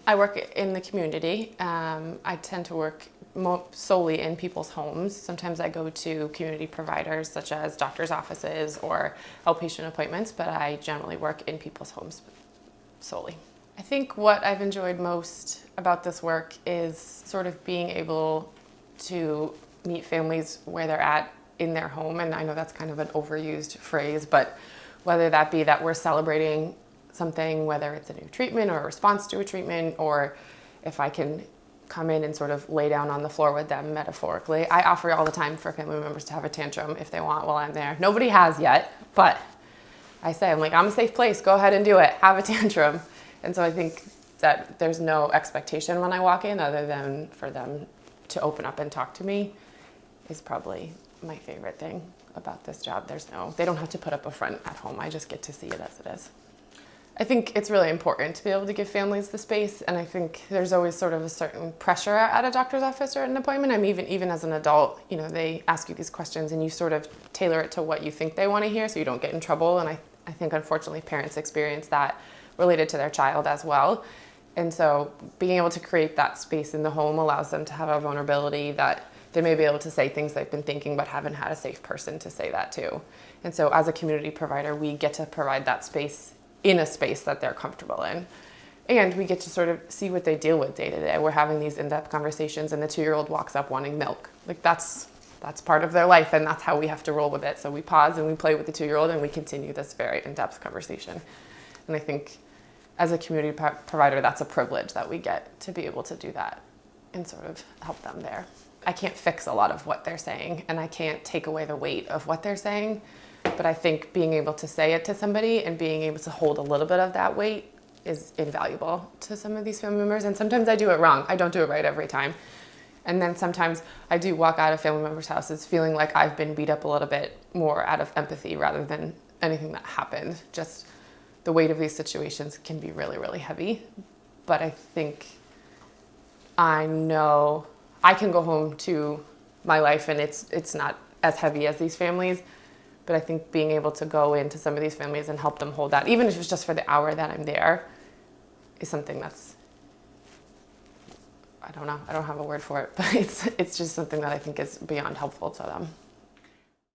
I work in the community. I tend to work solely in people's homes. Sometimes I go to community providers such as doctor's offices or outpatient appointments, but I generally work in people's homes solely. I think what I've enjoyed most about this work is sort of being able to meet families where they're at in their home. And I know that's kind of an overused phrase, but whether that be that we're celebrating something, whether it's a new treatment or a response to a treatment, or if I can come in and sort of lay down on the floor with them metaphorically. I offer all the time for family members to have a tantrum if they want while I'm there. Nobody has yet, but I say, I'm a safe place, go ahead and do it, have a tantrum. And so I think that there's no expectation when I walk in other than for them to open up and talk to me is probably my favorite thing about this job. They don't have to put up a front at home. I just get to see it as it is. I think it's really important to be able to give families the space, and I think there's always sort of a certain pressure at a doctor's office or an appointment. Even as an adult, they ask you these questions and you sort of tailor it to what you think they want to hear so you don't get in trouble. And I think unfortunately parents experience that related to their child as well. And so being able to create that space in the home allows them to have a vulnerability that they may be able to say things they've been thinking but haven't had a safe person to say that to. And so as a community provider, we get to provide that space in a space that they're comfortable in. And we get to sort of see what they deal with day to day. We're having these in-depth conversations and the 2-year-old walks up wanting milk. That's part of their life and that's how we have to roll with it. So we pause and we play with the 2-year-old and we continue this very in-depth conversation. And I think as a community provider, that's a privilege that we get to be able to do that and sort of help them there. I can't fix a lot of what they're saying and I can't take away the weight of what they're saying. But I think being able to say it to somebody and being able to hold a little bit of that weight is invaluable to some of these family members. And sometimes I do it wrong. I don't do it right every time. And then sometimes I do walk out of family members' houses feeling like I've been beat up a little bit more out of empathy rather than anything that happened. Just the weight of these situations can be really, really heavy. But I think I know I can go home to my life and it's not as heavy as these families. But I think being able to go into some of these families and help them hold that, even if it's just for the hour that I'm there, is something that's, I don't know, I don't have a word for it, but it's just something that I think is beyond helpful to them.